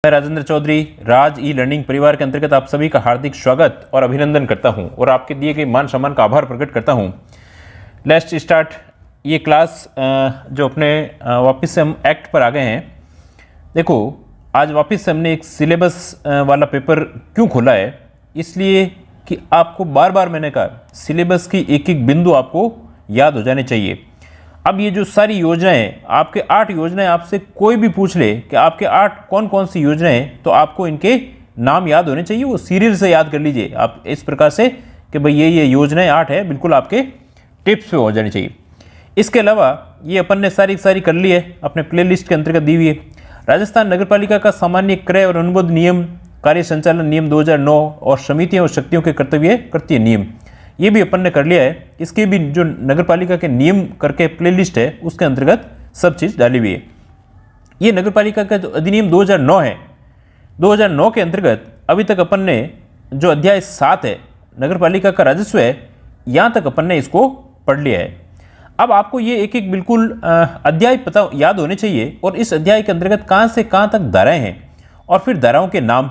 मैं राजेंद्र चौधरी राज e learning परिवार के अंतर्गत आप सभी का हार्दिक स्वागत और अभिनंदन करता हूं और आपके दिए गए मान सम्मान का आभार प्रकट करता हूं। लेट्स स्टार्ट ये क्लास जो अपने वापस से हम एक्ट पर आ गए हैं। देखो, आज वापस से हमने एक सिलेबस वाला पेपर क्यों खोला है, इसलिए कि आपको बार बार मैंने कहा सिलेबस की एक एक बिंदु आपको याद हो जाने चाहिए। अब ये जो सारी योजनाएं, आपके 8 योजनाएं, आपसे कोई भी पूछ ले कि आपके 8 कौन कौन सी योजनाएं, तो आपको इनके नाम याद होने चाहिए। वो सीरियल से याद कर लीजिए आप इस प्रकार से कि भाई ये योजनाएं 8 है, बिल्कुल आपके टिप्स पे हो जानी चाहिए। इसके अलावा ये अपन ने सारी कर ली है, अपने प्लेलिस्ट के अंतर्गत दी हुई है। राजस्थान नगरपालिका का सामान्य क्रय और अनुबंध नियम, कार्य संचालन नियम 2009 और समितियों और शक्तियों के कर्तव्य कर्तव्य नियम, ये भी अपन ने कर लिया है। इसके भी जो नगरपालिका के नियम करके प्लेलिस्ट है उसके अंतर्गत सब चीज़ डाली हुई है। ये नगरपालिका का जो अधिनियम 2009 है, 2009 के अंतर्गत अभी तक अपन ने जो अध्याय 7 है नगरपालिका का राजस्व है, यहाँ तक अपन ने इसको पढ़ लिया है। अब आपको ये एक एक बिल्कुल अध्याय पता याद होने चाहिए और इस अध्याय के अंतर्गत कहाँ से कहाँ तक धाराएँ हैं और फिर धाराओं के नाम।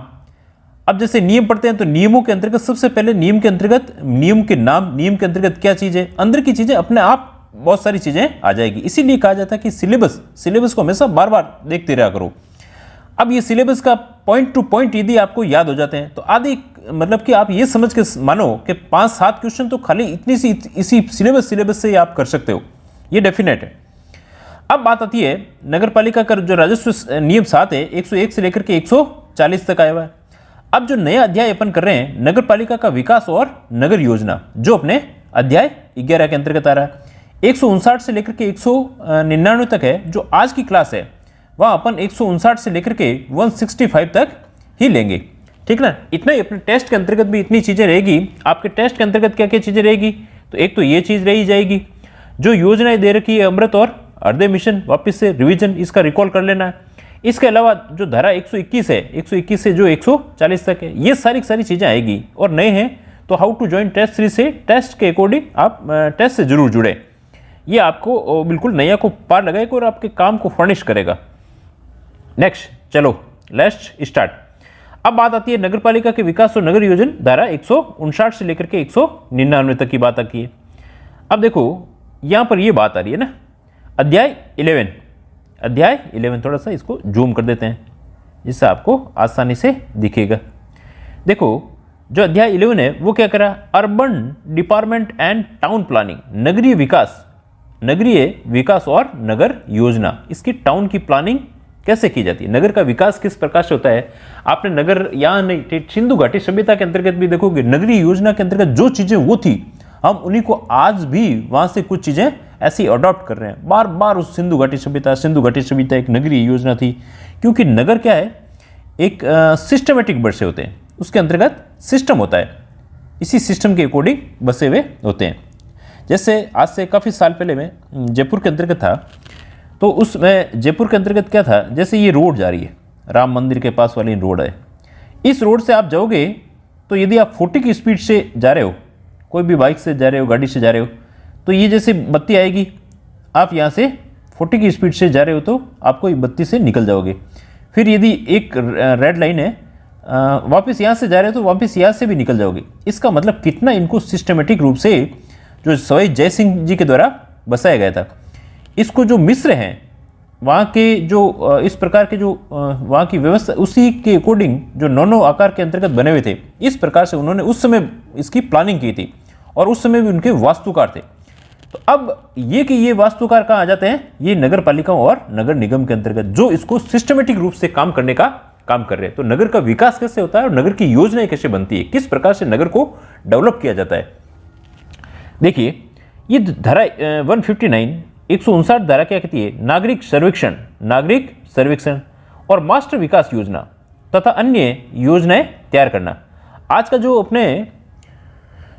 अब जैसे नियम पढ़ते हैं तो नियमों के अंतर्गत सबसे पहले नियम के अंतर्गत नियम के नाम, नियम के अंतर्गत क्या चीज़ है, अंदर की चीज़ें अपने आप बहुत सारी चीज़ें आ जाएगी। इसीलिए कहा जाता है कि सिलेबस को हमेशा बार बार देखते रहा करो। अब ये सिलेबस का पॉइंट टू पॉइंट यदि आपको याद हो जाते हैं तो आदि मतलब कि आप ये समझ के मानो कि 5-7 क्वेश्चन तो खाली इतनी सी इसी सिलेबस से आप कर सकते हो, ये डेफिनेट है। अब बात आती है नगरपालिका का जो राजस्व नियम 7 है, 101 से लेकर के 140 तक आया हुआ है। अब जो नया अध्याय अपन कर रहे हैं नगरपालिका का विकास और नगर योजना, जो अपने अध्याय 11 के अंतर्गत आ रहा है। 159 से लेकर के 199 तक है जो आज की क्लास है, वहाँ अपन 159 से लेकर के 165 तक ही लेंगे, ठीक ना। इतना ही अपने टेस्ट के अंतर्गत भी इतनी चीज़ें रहेगी। आपके टेस्ट के अंतर्गत क्या क्या चीज़ें रहेगी, तो एक तो ये चीज़ रही जाएगी, जो योजनाएं दे रखी है अमृत और अर्धे मिशन, वापस से रिवीजन इसका रिकॉल कर लेना है। इसके अलावा जो धारा 121 है, 121 से जो 140 तक है, ये सारी चीज़ें आएगी। और नए हैं तो how to join test series से टेस्ट के अकॉर्डिंग आप टेस्ट से जरूर जुड़े। ये आपको बिल्कुल नया को पार लगाएगा और आपके काम को फर्निश करेगा। नेक्स्ट, चलो लेट्स स्टार्ट। अब बात आती है नगरपालिका के विकास और नगर योजना, धारा 159 से लेकर के 199 तक की बात आती है। अब देखो यहाँ पर ये बात आ रही है ना, अध्याय 11, थोड़ा सा इसको जूम कर देते हैं जिससे आपको आसानी से दिखेगा। देखो जो अध्याय 11 है वो क्या करा, urban department and town planning, नगरीय विकास और नगर योजना, इसकी टाउन की प्लानिंग कैसे की जाती है, नगर का विकास किस प्रकार से होता है। आपने नगर यहाँ नहीं, सिंधु घाटी सभ्यता के अंतर्गत भी देखोगे नगरीय योजना के अंतर्गत जो चीज़ें वो थी, हम उन्हीं को आज भी वहाँ से कुछ चीज़ें ऐसी अडॉप्ट कर रहे हैं बार बार। उस सिंधु घाटी सभ्यता एक नगरीय योजना थी, क्योंकि नगर क्या है, एक सिस्टमेटिक बसे होते हैं, उसके अंतर्गत सिस्टम होता है, इसी सिस्टम के अकॉर्डिंग बसे हुए होते हैं। जैसे आज से काफ़ी साल पहले मैं जयपुर के अंतर्गत था, तो उसमें जयपुर के अंतर्गत क्या था, जैसे ये रोड जा रही है, राम मंदिर के पास वाली रोड है, इस रोड से आप जाओगे तो यदि आप 40 की स्पीड से जा रहे हो, कोई भी बाइक से जा रहे हो, गाड़ी से जा रहे हो, तो ये जैसे बत्ती आएगी, आप यहाँ से 40 की स्पीड से जा रहे हो तो आपको ये बत्ती से निकल जाओगे। फिर यदि एक रेड लाइन है, वापस यहाँ से जा रहे हो तो वापस यहाँ से भी निकल जाओगे। इसका मतलब कितना इनको सिस्टमेटिक रूप से जो सवाई जय सिंह जी के द्वारा बसाया गया था। इसको जो मिस्र हैं वहाँ के जो इस प्रकार के जो वहाँ की व्यवस्था, उसी के अकॉर्डिंग जो नौ आकार के अंतर्गत बने हुए थे, इस प्रकार से उन्होंने उस समय इसकी प्लानिंग की थी और उस समय भी उनके वास्तुकार थे। तो अब ये कि ये वास्तुकार कहाँ आ जाते हैं, ये नगर पालिकाओं और नगर निगम के अंतर्गत, जो इसको सिस्टमेटिक रूप से काम करने का काम कर रहे हैं। तो नगर का विकास कैसे होता है और नगर की योजनाएं कैसे बनती है, किस प्रकार से नगर को डेवलप किया जाता है। देखिए ये धारा 159 धारा क्या कहती है, नागरिक सर्वेक्षण और मास्टर विकास योजना तथा अन्य योजनाएं तैयार करना। आज का जो अपने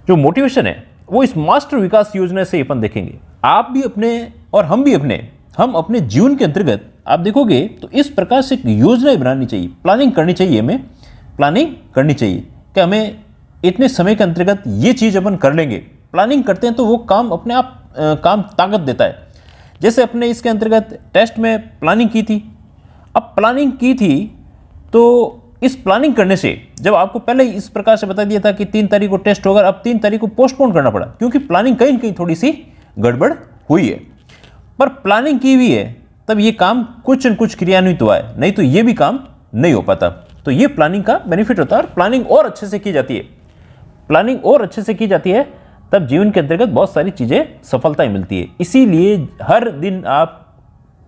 जो मोटिवेशन है वो इस मास्टर विकास योजना से अपन देखेंगे। आप भी अपने और हम भी अपने जीवन के अंतर्गत आप देखोगे तो इस प्रकार से योजनाएं बनानी चाहिए, प्लानिंग करनी चाहिए, हमें प्लानिंग करनी चाहिए कि हमें इतने समय के अंतर्गत ये चीज़ अपन कर लेंगे। प्लानिंग करते हैं तो वो काम अपने आप काम ताकत देता है। जैसे अपने इसके अंतर्गत टेस्ट में प्लानिंग की थी, अब प्लानिंग की थी तो इस प्लानिंग करने से, जब आपको पहले इस प्रकार से बता दिया था कि 3 तारीख को टेस्ट होगा, अब 3 तारीख को पोस्टपोन करना पड़ा क्योंकि प्लानिंग कहीं न कहीं थोड़ी सी गड़बड़ हुई है। पर प्लानिंग की हुई है तब ये काम कुछ न कुछ क्रियान्वित हुआ है, नहीं तो ये भी काम नहीं हो पाता। तो ये प्लानिंग का बेनिफिट होता है और प्लानिंग और अच्छे से की जाती है, प्लानिंग और अच्छे से की जाती है तब जीवन के अंतर्गत बहुत सारी चीज़ें सफलताएं मिलती है। इसीलिए हर दिन आप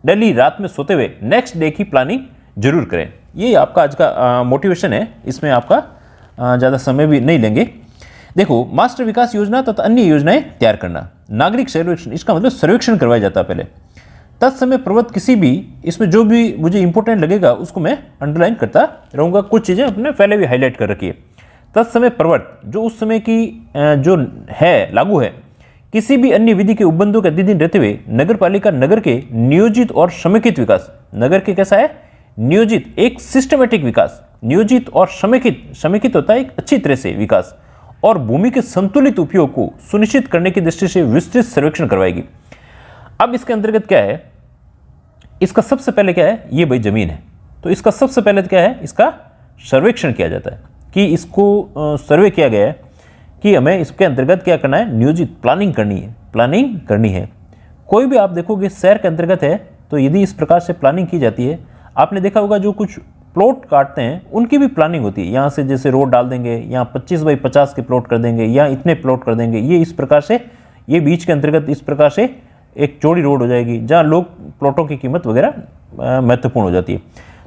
डेली रात में सोते हुए नेक्स्ट डे की प्लानिंग जरूर करें। ये आपका आज का मोटिवेशन है, इसमें आपका ज़्यादा समय भी नहीं लेंगे। देखो, मास्टर विकास योजना तथा अन्य योजनाएं तैयार करना, नागरिक सर्वेक्षण, इसका मतलब सर्वेक्षण करवाया जाता है पहले। तत्समय प्रवृत्त किसी भी, इसमें जो भी मुझे इंपॉर्टेंट लगेगा उसको मैं अंडरलाइन करता रहूँगा, कुछ चीज़ें अपने पहले भी हाईलाइट कर रखी है। तत्समय प्रवृत्त जो उस समय की जो है लागू है, किसी भी अन्य विधि के उपबंधों के अधीन रहते हुए नगर पालिका नगर के नियोजित और समेकित विकास, नगर के कैसा है नियोजित, एक सिस्टमेटिक विकास, नियोजित और समेकित होता है एक अच्छी तरह से विकास, और भूमि के संतुलित उपयोग को सुनिश्चित करने की दृष्टि से विस्तृत सर्वेक्षण करवाएगी। अब इसके अंतर्गत क्या है, इसका सबसे पहले क्या है, ये भाई जमीन है, तो इसका सबसे पहले क्या है, इसका सर्वेक्षण किया जाता है कि इसको सर्वे किया गया है कि हमें इसके अंतर्गत क्या करना है, नियोजित प्लानिंग करनी है। कोई भी आप देखोगे शहर के अंतर्गत है तो यदि इस प्रकार से प्लानिंग की जाती है, आपने देखा होगा जो कुछ प्लॉट काटते हैं उनकी भी प्लानिंग होती है, यहाँ से जैसे रोड डाल देंगे, यहाँ 25 बाई 50 के प्लॉट कर देंगे, यहाँ इतने प्लॉट कर देंगे, ये इस प्रकार से, ये बीच के अंतर्गत इस प्रकार से एक चौड़ी रोड हो जाएगी जहाँ लोग प्लॉटों की कीमत वगैरह महत्वपूर्ण हो जाती है।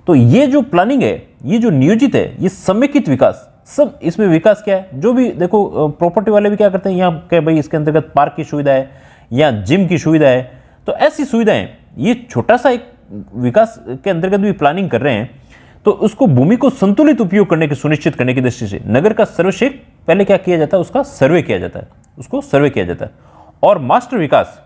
तो ये जो प्लानिंग है, ये जो नियोजित है, ये समेकित विकास, सब इसमें विकास क्या है, जो भी देखो प्रॉपर्टी वाले भी क्या करते हैं, यहाँ क्या भाई इसके अंतर्गत पार्क की सुविधा है या जिम की सुविधा है, तो ऐसी सुविधाएं ये छोटा सा एक विकास के अंतर्गत भी प्लानिंग कर रहे हैं। तो उसको भूमि को संतुलित उपयोग करने की सुनिश्चित करने की दृष्टि से नगर का सर्वेक्षण पहले क्या किया जाता है, उसका सर्वे किया जाता है, उसको सर्वे किया जाता है। और मास्टर विकास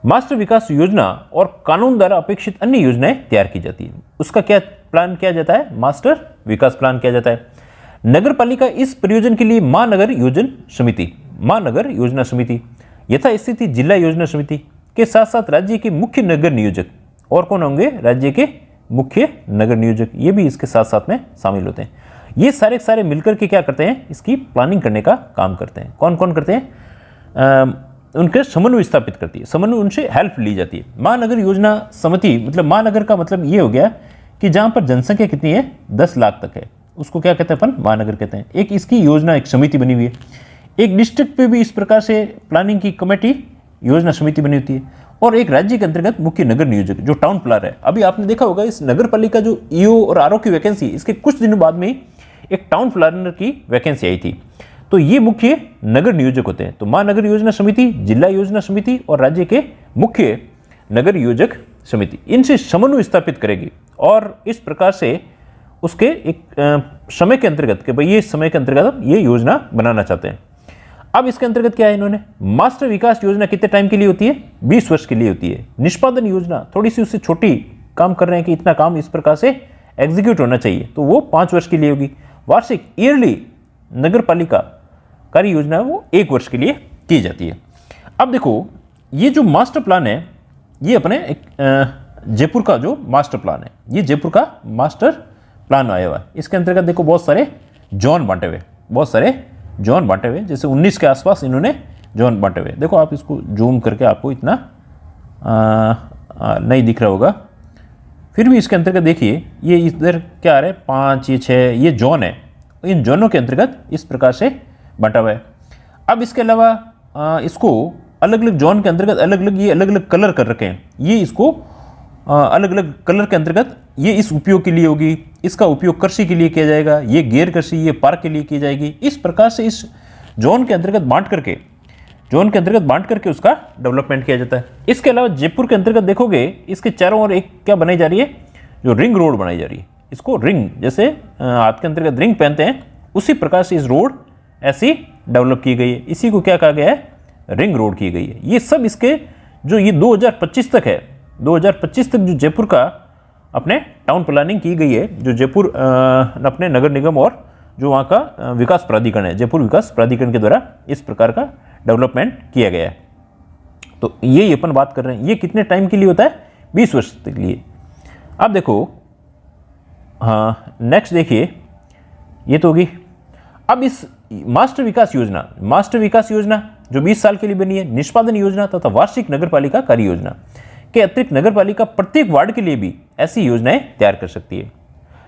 मास्टर विकास योजना और कानून द्वारा अपेक्षित अन्य योजनाएं तैयार की जाती है, उसका क्या प्लान किया जाता है, मास्टर विकास प्लान किया जाता है। नगर पालिका इस प्रयोजन के लिए महानगर योजना समिति यथा स्थिति जिला योजना समिति के साथ साथ राज्य के मुख्य नगर नियोजक, और कौन होंगे, राज्य के मुख्य नगर नियोजक, ये भी इसके साथ साथ में शामिल होते हैं। ये सारे मिलकर के क्या करते हैं, इसकी प्लानिंग करने का काम करते हैं। कौन कौन करते हैं, उनके समन्वय स्थापित करती है, समन्वय उनसे हेल्प ली जाती है। महानगर योजना समिति मतलब महानगर का मतलब ये हो गया कि जहाँ पर जनसंख्या कितनी है, 10 लाख तक है, उसको क्या कहते हैं अपन, महानगर कहते हैं। एक इसकी योजना, एक समिति बनी हुई है। एक डिस्ट्रिक्ट पे भी इस प्रकार से प्लानिंग की कमेटी, योजना समिति बनी होती है। और एक राज्य के अंतर्गत मुख्य नगर नियोजक जो टाउन प्लानर है। अभी आपने देखा होगा इस नगर पालिका जो ईओ और आरओ की वैकेंसी, इसके कुछ दिनों बाद में एक टाउन प्लानर की वैकेंसी आई थी। तो ये मुख्य नगर नियोजक होते हैं। तो महानगर योजना समिति, जिला योजना समिति और राज्य के मुख्य नगर नियोजक समिति, इनसे समन्वय स्थापित करेगी और इस प्रकार से उसके एक समय के अंतर्गत कि भाई ये समय के अंतर्गत ये योजना बनाना चाहते हैं। अब इसके अंतर्गत क्या है, इन्होंने मास्टर विकास योजना कितने टाइम के लिए होती है, 20 वर्ष के लिए होती है। निष्पादन योजना थोड़ी सी उससे छोटी काम कर रहे हैं कि इतना काम इस प्रकार से एग्जीक्यूट होना चाहिए, तो वो 5 वर्ष के लिए होगी। वार्षिक ईयरली नगर पालिका कार्य योजना है वो 1 वर्ष के लिए की जाती है। अब देखो ये जो मास्टर प्लान है, ये अपने एक जयपुर का जो मास्टर प्लान है, ये जयपुर का मास्टर प्लान आया हुआ है। इसके अंतर्गत देखो बहुत सारे जोन बांटे हुए, जैसे 19 के आसपास इन्होंने जोन बांटे हुए। देखो आप इसको जूम करके आपको इतना नहीं दिख रहा होगा, फिर भी इसके अंतर्गत देखिए ये इधर क्या आ रहा है, 5 ये 6 ये जोन है। इन जोनों के अंतर्गत इस प्रकार से बांटा हुआ है। अब इसके अलावा इसको अलग अलग जोन के अंतर्गत अलग अलग कलर कर रखे हैं। ये इसको अलग अलग कलर के अंतर्गत ये इस उपयोग के लिए होगी, इसका उपयोग कृषि के लिए किया जाएगा, ये गैर कृषि, ये पार्क के लिए की जाएगी। इस प्रकार से इस जोन के अंतर्गत बांट करके उसका डेवलपमेंट किया जाता है। इसके अलावा जयपुर के अंतर्गत देखोगे इसके चारों ओर एक क्या बनाई जा रही है, जो रिंग रोड बनाई जा रही है। इसको रिंग, जैसे हाथ के अंतर्गत रिंग पहनते हैं, उसी प्रकार से इस रोड ऐसी डेवलप की गई है। इसी को क्या कहा गया है, रिंग रोड की गई है। ये सब इसके जो ये 2025 तक है, 2025 तक जो जयपुर का अपने टाउन प्लानिंग की गई है, जो जयपुर अपने नगर निगम और जो वहाँ का विकास प्राधिकरण है, जयपुर विकास प्राधिकरण के द्वारा इस प्रकार का डेवलपमेंट किया गया है। तो ये अपन बात कर रहे हैं, ये कितने टाइम के लिए होता है? 20 वर्ष के लिए। अब देखो, हाँ नेक्स्ट देखिए, ये तो होगी। अब इस मास्टर विकास योजना जो 20 साल के लिए बनी है, निष्पादन योजना तथा वार्षिक नगरपालिका कार्य योजना के अतिरिक्त नगरपालिका प्रत्येक वार्ड के लिए भी ऐसी योजनाएं तैयार कर सकती है।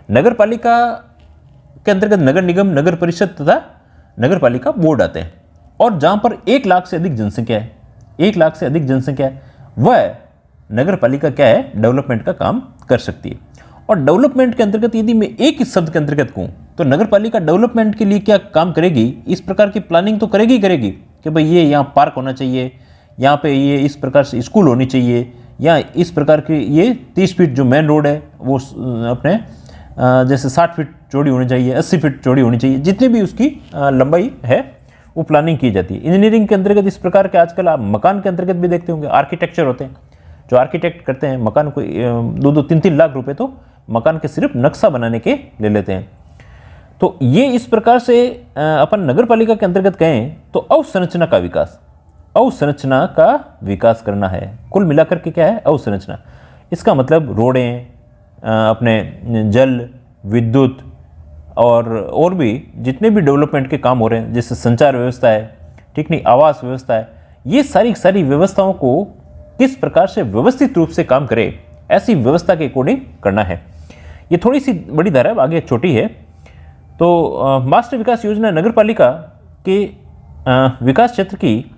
नगरपालिका के अंतर्गत नगर निगम, नगर परिषद तथा नगरपालिका बोर्ड आते हैं, और जहां पर 1 लाख से अधिक जनसंख्या है, 1 लाख से अधिक जनसंख्या है, वह नगरपालिका क्या है? डेवलपमेंट का काम कर सकती है। और डेवलपमेंट के अंतर्गत यदि मैं एक ही शब्द के अंतर्गत कहूँ तो नगरपालिका डेवलपमेंट के लिए क्या काम करेगी? इस प्रकार की प्लानिंग तो करेगी कि भाई ये यहाँ पार्क होना चाहिए, यहाँ पे ये इस प्रकार से स्कूल होनी चाहिए, या इस प्रकार की ये 30 फीट जो मेन रोड है वो अपने जैसे 60 फीट चौड़ी होनी चाहिए, 80 फीट चौड़ी होनी चाहिए, जितनी भी उसकी लंबाई है वो प्लानिंग की जाती है। इंजीनियरिंग के अंतर्गत इस प्रकार के आजकल आप मकान के अंतर्गत भी देखते होंगे, आर्किटेक्चर होते हैं, जो आर्किटेक्ट करते हैं मकान को 2-2, 3-3 लाख रुपए तो मकान के सिर्फ नक्शा बनाने के ले लेते हैं। तो ये इस प्रकार से अपन नगरपालिका के अंतर्गत कहें तो अवसंरचना का विकास करना है। कुल मिलाकर के क्या है? अवसंरचना। इसका मतलब रोडें, अपने जल, विद्युत और भी जितने भी डेवलपमेंट के काम हो रहे हैं, जैसे संचार व्यवस्था है, ठीक नहीं, आवास व्यवस्था है, ये सारी व्यवस्थाओं को किस प्रकार से व्यवस्थित रूप से काम करे, ऐसी व्यवस्था के अकॉर्डिंग करना है। ये थोड़ी सी बड़ी धारा आगे छोटी है। तो मास्टर विकास योजना नगरपालिका के विकास क्षेत्र की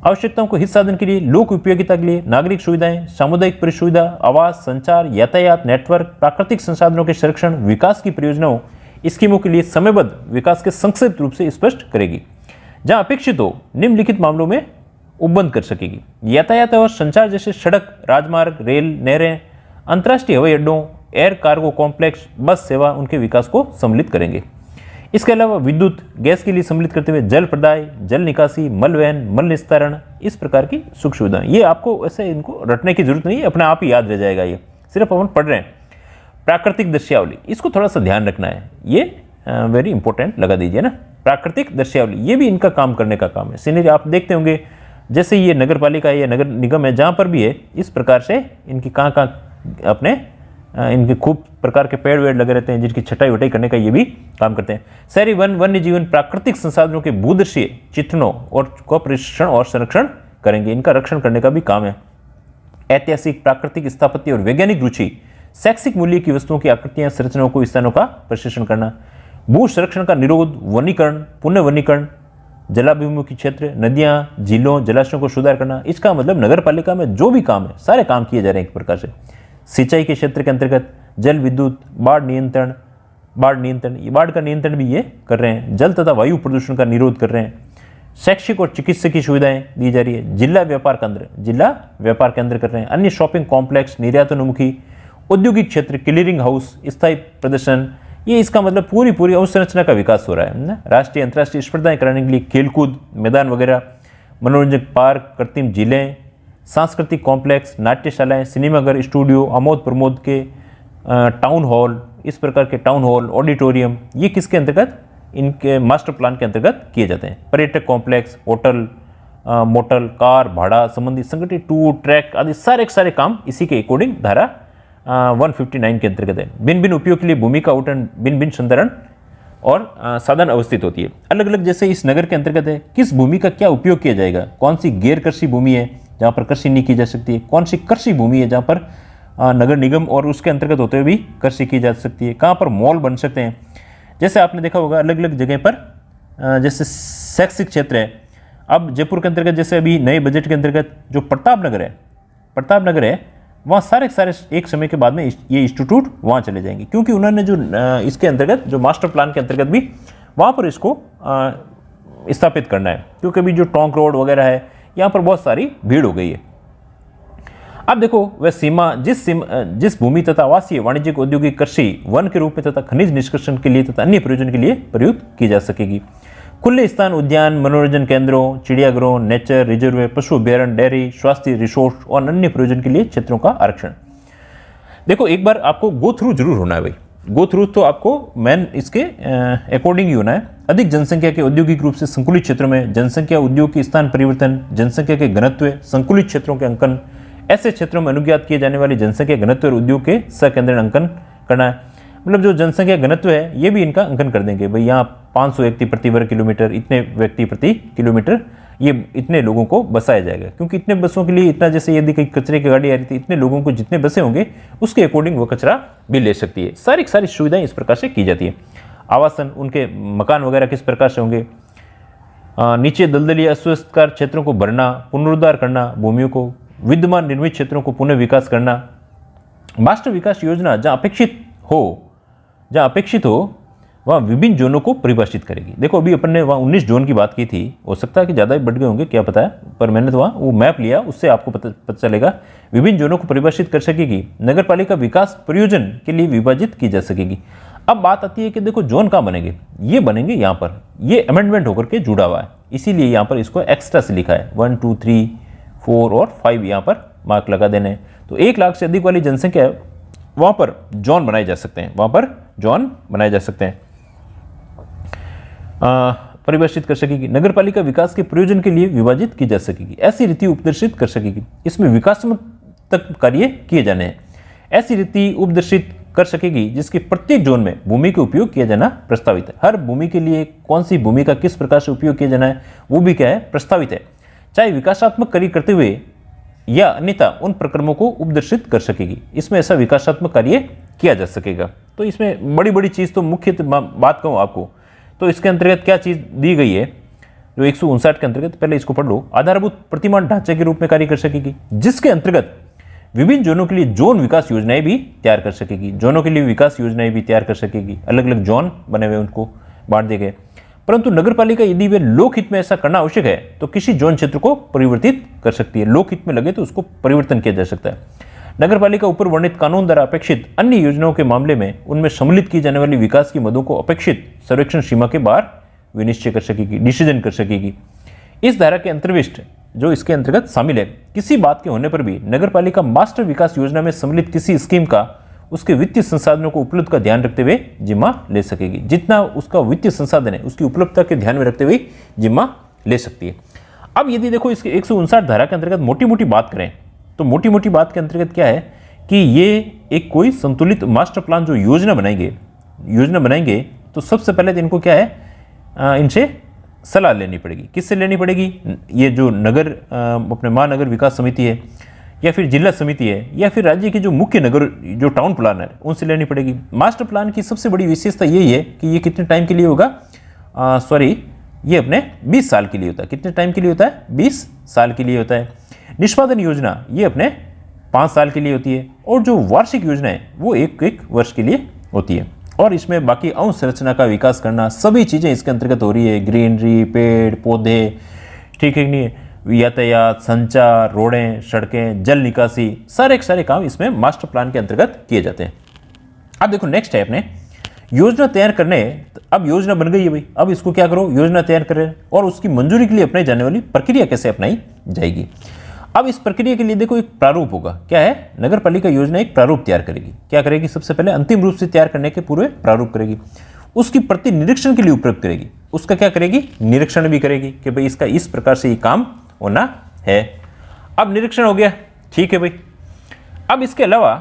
आवश्यकताओं को हित साधन के लिए, लोक उपयोगिता के लिए, नागरिक सुविधाएं, सामुदायिक परिसुविधा, आवास, संचार, यातायात नेटवर्क, प्राकृतिक संसाधनों के संरक्षण, विकास की परियोजनाओं, स्कीमों के लिए समयबद्ध विकास के संक्षिप्त रूप से स्पष्ट करेगी। जहां अपेक्षित हो निम्नलिखित मामलों में उपबंध कर सकेगी। यातायात और संचार जैसे सड़क, राजमार्ग, रेल, नहरें, अंतर्राष्ट्रीय हवाई अड्डों, एयर कार्गो कॉम्प्लेक्स, बस सेवा, उनके विकास को सम्मिलित करेंगे। इसके अलावा विद्युत, गैस के लिए सम्मिलित करते हुए जल प्रदाय, जल निकासी, मल वहन, मल निस्तारण, इस प्रकार की सुख सुविधाएं। ये आपको ऐसे इनको रटने की जरूरत नहीं है, अपने आप ही याद रह जाएगा, ये सिर्फ अपन पढ़ रहे हैं। प्राकृतिक दृश्यावली, इसको थोड़ा सा ध्यान रखना है, ये वेरी इंपॉर्टेंट लगा दीजिए ना। प्राकृतिक दृश्यावली, ये भी इनका काम करने का काम है। सीनियर आप देखते होंगे, जैसे ये नगरपालिका है या नगर निगम है, जहाँ पर भी है, इस प्रकार से इनकी कहाँ अपने इनके खूब प्रकार के पेड़ वेड़ लगे रहते हैं, जिनकी छटाई वटाई करने का ये भी काम करते हैं। शहरी वन, वन्य जीवन, प्राकृतिक संसाधनों के भूदृश्य चित्रणों और को प्रशिक्षण और संरक्षण करेंगे, इनका रक्षण करने का भी काम है। ऐतिहासिक, प्राकृतिक स्थापत्य और वैज्ञानिक रुचि, शैक्षिक मूल्य की वस्तुओं की आकृतियां, संरचनाओं को, स्थानों का प्रशिक्षण करना। भू संरक्षण का निरोध, वनीकरण, पुनः वनीकरण, जलाभिमुखी क्षेत्र, नदियां, झीलों, जलाशयों को सुधार करना। इसका मतलब नगरपालिका में जो भी काम है, सारे काम किए जा रहे हैं एक प्रकार से। सिंचाई के क्षेत्र के अंतर्गत जल विद्युत, बाढ़ नियंत्रण, बाढ़ का नियंत्रण भी ये कर रहे हैं। जल तथा वायु प्रदूषण का निरोध कर रहे हैं। शैक्षिक और चिकित्सकीय सुविधाएं दी जा रही है। जिला व्यापार केंद्र कर रहे हैं। अन्य शॉपिंग कॉम्प्लेक्स, निर्यातोन्मुखी, औद्योगिक क्षेत्र, क्लियरिंग हाउस, स्थायी प्रदर्शन, ये इसका मतलब पूरी अवसंरचना का विकास हो रहा है ना। राष्ट्रीय अंतर्राष्ट्रीय स्पर्धाएं कराने के लिए खेलकूद मैदान वगैरह, मनोरंजक पार्क, कृत्रिम झीलें, सांस्कृतिक कॉम्प्लेक्स, नाट्यशालाएं, सिनेमाघर, स्टूडियो, आमोद प्रमोद के टाउन हॉल, इस प्रकार के टाउन हॉल, ऑडिटोरियम, ये किसके अंतर्गत? इनके मास्टर प्लान के अंतर्गत किए जाते हैं। पर्यटक कॉम्प्लेक्स, होटल, मोटल, कार भाड़ा संबंधी संगठित टूर, ट्रैक आदि सारे काम इसी के अकॉर्डिंग धारा 159 के अंतर्गत है। भिन्न भिन्न उपयोग के लिए भूमि का आवंटन, भिन्न भिन्न संधारण और साधन अवस्थित होती है। अलग अलग जैसे इस नगर के अंतर्गत है, किस भूमि का क्या उपयोग किया जाएगा, कौन सी गैर कृषि भूमि है जहाँ पर कृषि नहीं की जा सकती है, कौन सी कृषि भूमि है जहाँ पर नगर निगम और उसके अंतर्गत होते हुए भी कृषि की जा सकती है, कहाँ पर मॉल बन सकते हैं। जैसे आपने देखा होगा अलग अलग जगह पर जैसे शैक्षिक क्षेत्र है। अब जयपुर के अंतर्गत जैसे अभी नए बजट के अंतर्गत जो प्रताप नगर है वहाँ सारे एक समय के बाद में ये इंस्टीट्यूट वहाँ चले जाएंगे, क्योंकि उन्होंने जो इसके अंतर्गत जो मास्टर प्लान के अंतर्गत भी वहाँ पर इसको स्थापित करना है, क्योंकि अभी जो टोंक रोड वगैरह है यहाँ पर बहुत सारी भीड़ हो गई है। अब देखो वह सीमा जिस भूमि तथा आवासीय, वाणिज्यिक, औद्योगिक, कृषि, वन के रूप में तथा खनिज निष्कर्षण के लिए तथा अन्य प्रयोजन के लिए प्रयुक्त की जा सकेगी। खुले स्थान, उद्यान, मनोरंजन केंद्रों, चिड़ियाघरों, नेचर रिजर्व, पशु अभ्यारण्य, डेयरी, स्वास्थ्य रिसोर्ट और अन्य प्रयोजन के लिए क्षेत्रों का आरक्षण। देखो एक बार आपको गो थ्रू जरूर होना है भाई, गो थ्रू तो आपको मेन इसके अकॉर्डिंग ही होना है। अधिक जनसंख्या के औद्योगिक रूप से संकुलित क्षेत्रों में जनसंख्या, उद्योग की स्थान परिवर्तन, जनसंख्या के घनत्व, संकुलित क्षेत्रों के अंकन, ऐसे क्षेत्रों में अनुज्ञात किए जाने वाली जनसंख्या घनत्व और उद्योग के सकेंद्रीय अंकन करना है। मतलब जो जनसंख्या घनत्व है ये भी इनका अंकन कर देंगे, भाई यहाँ 500 व्यक्ति प्रति वर्ग किलोमीटर, इतने व्यक्ति प्रति किलोमीटर, ये इतने लोगों को बसाया जाएगा। क्योंकि इतने बसों के लिए इतना, जैसे यदि कहीं कचरे की गाड़ी आ रही थी, इतने लोगों को जितने बसें होंगे उसके अकॉर्डिंग वो कचरा भी ले सकती है। सारी सुविधाएं इस प्रकार से की जाती है। आवासन, उनके मकान वगैरह किस प्रकार से होंगे। नीचे दलदली अस्वस्थकार क्षेत्रों को भरना, पुनरुद्धार करना, भूमियों को, विद्यमान निर्मित क्षेत्रों को पुनः विकास करना। मास्टर विकास योजना जहाँ अपेक्षित हो वहाँ विभिन्न जोनों को परिभाषित करेगी। देखो अभी अपन ने वहाँ 19 जोन की बात की थी, हो सकता है कि ज़्यादा ही बढ़ गए होंगे, क्या पता है, पर मैंने तो वहाँ वो मैप लिया, उससे आपको पता चलेगा। विभिन्न जोनों को परिभाषित कर सकेगी। नगरपालिका विकास प्रयोजन के लिए विभाजित की जा सकेगी। अब बात आती है कि देखो जोन कहाँ बनेंगे, ये बनेंगे यहाँ पर, ये अमेंडमेंट होकर के जुड़ा हुआ है, इसीलिए यहाँ पर इसको एक्स्ट्रा से लिखा है। 1, 2, 3, 4 और 5 यहाँ पर मार्क लगा देने हैं। तो 1 लाख से अधिक वाली जनसंख्या है, वहाँ पर जोन बनाए जा सकते हैं, वहाँ पर जोन बनाए जा सकते हैं, परिभाषित कर सकेगी। नगरपालिका विकास के प्रयोजन के लिए विभाजित की जा सकेगी। ऐसी रीति उपदर्शित कर सकेगी, इसमें विकासात्मक कार्य किए जाने हैं। ऐसी रीति उपदर्शित कर सकेगी जिसके प्रत्येक जोन में भूमि का उपयोग किया जाना प्रस्तावित है। हर भूमि के लिए कौन सी भूमि का किस प्रकार से उपयोग किया जाना है वो भी क्या है, प्रस्तावित है। चाहे विकासात्मक कार्य करते हुए या अन्यथा उन प्रक्रमों को उपदर्शित कर सकेगी। इसमें ऐसा विकासात्मक कार्य किया जा सकेगा। तो इसमें बड़ी चीज़ तो मुख्य बात कहूँ आपको, तो इसके अंतर्गत क्या चीज़ दी गई है जो 159 के अंतर्गत, पहले इसको पढ़ लो। आधारभूत प्रतिमान ढांचे के रूप में कार्य कर सकेगी, जिसके अंतर्गत विभिन्न जोनों के लिए जोन विकास योजनाएं भी तैयार कर सकेगी। जोनों के लिए विकास योजनाएं भी तैयार कर सकेगी। अलग अलग जोन बने हुए उनको बांट दिए गए। परंतु नगरपालिका यदि वे लोकहित में ऐसा करना आवश्यक है तो किसी जोन क्षेत्र को परिवर्तित कर सकती है। लोकहित में लगे तो उसको परिवर्तन किया जा सकता है। नगरपालिका ऊपर वर्णित कानून द्वारा अपेक्षित अन्य योजनाओं के मामले में उनमें सम्मिलित की जाने वाली विकास की मदों को अपेक्षित सर्वेक्षण सीमा के बाहर विनिश्चय कर सकेगी, डिसीजन कर सकेगी। इस धारा के अंतर्विष्ट जो इसके अंतर्गत शामिल है, किसी बात के होने पर भी नगरपालिका मास्टर विकास योजना में सम्मिलित किसी स्कीम का उसके वित्तीय संसाधनों को उपलब्ध का ध्यान रखते हुए जिम्मा ले सकेगी। जितना उसका वित्तीय संसाधन है उसकी उपलब्धता के ध्यान में रखते हुए जिम्मा ले सकती है। अब यदि देखो इसके 159 धारा के अंतर्गत मोटी बात करें तो मोटी बात के अंतर्गत क्या है कि ये एक कोई संतुलित मास्टर प्लान जो योजना बनाएंगे तो सबसे पहले तो इनको क्या है, इनसे सलाह लेनी पड़ेगी। किससे लेनी पड़ेगी? ये जो नगर अपने महानगर विकास समिति है या फिर जिला समिति है या फिर राज्य के जो मुख्य नगर जो टाउन प्लानर है उनसे लेनी पड़ेगी। मास्टर प्लान की सबसे बड़ी विशेषता यही है कि ये कितने टाइम के लिए होगा, ये अपने 20 साल के लिए होता है। कितने टाइम के लिए होता है? 20 साल के लिए होता है। निष्पादन योजना ये अपने 5 साल के लिए होती है और जो वार्षिक योजना है वो एक वर्ष के लिए होती है। और इसमें बाकी अवसंरचना का विकास करना, सभी चीज़ें इसके अंतर्गत हो रही है। ग्रीनरी, पेड़ पौधे, ठीक है नहीं, यातायात, संचार, रोडें, सड़कें, जल निकासी, सारे काम इसमें मास्टर प्लान के अंतर्गत किए जाते हैं। अब देखो नेक्स्ट है अपने योजना तैयार करने। अब योजना बन गई है भाई, अब इसको क्या करो, योजना तैयार करें और उसकी मंजूरी के लिए अपनाई जाने वाली प्रक्रिया कैसे अपनाई जाएगी। अब इस प्रक्रिया के लिए देखो एक प्रारूप होगा। क्या है? नगरपालिका योजना एक प्रारूप तैयार करेगी। क्या करेगी? सबसे पहले अंतिम रूप से तैयार करने के पूर्व प्रारूप करेगी। उसकी प्रति निरीक्षण के लिए उपयोग करेगी। उसका क्या करेगी? निरीक्षण भी करेगी कि भाई इसका इस प्रकार से ये काम होना है। अब निरीक्षण हो गया, ठीक है भाई। अब इसके अलावा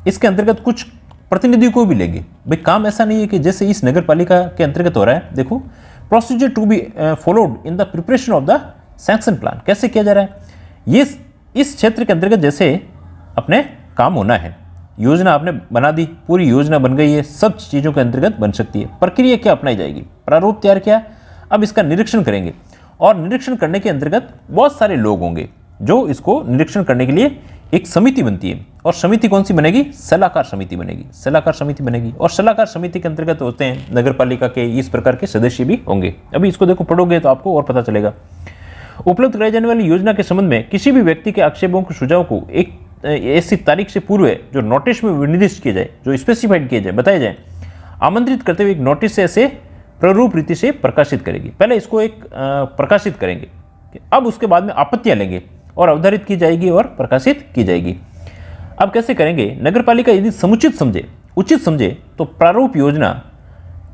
इसके अंतर्गत कुछ प्रतिनिधियों को भी लेंगे भाई। काम ऐसा नहीं है कि जैसे इस नगरपालिका के अंतर्गत हो रहा है, देखो procedure to be followed in the preparation of the sanction plan. कैसे किया जा रहा है? ये इस क्षेत्र के अंतर्गत जैसे अपने काम होना है, योजना आपने बना दी, पूरी योजना बन गई है, सब चीज़ों के अंतर्गत बन सकती है। प्रक्रिया क्या अपनाई जाएगी? प्रारूप तैयार किया, अब इसका निरीक्षण करेंगे और निरीक्षण करने के अंतर्गत बहुत सारे लोग होंगे जो इसको निरीक्षण करने के लिए एक समिति बनती है। और समिति कौन सी बनेगी? सलाहकार समिति बनेगी। सलाहकार समिति बनेगी और सलाहकार समिति के अंतर्गत होते हैं नगरपालिका के इस प्रकार के सदस्य भी होंगे। अभी इसको देखो पढ़ोगे तो आपको और पता चलेगा। उपलब्ध कराई जाने वाली योजना के संबंध में किसी भी व्यक्ति के आक्षेपों के सुझाव को एक ऐसी तारीख से पूर्व जो नोटिस में विनिर्दिष्ट किया जाए, जो स्पेसिफाइड किया जाए, बताया जाए, आमंत्रित करते हुए एक नोटिस से ऐसे प्रारूप रीति से प्रकाशित करेगी। पहले इसको एक प्रकाशित करेंगे, अब उसके बाद में आपत्तियां लेंगे और अवधारित की जाएगी और प्रकाशित की जाएगी। अब कैसे करेंगे? नगरपालिका यदि समुचित समझे उचित समझे तो प्रारूप योजना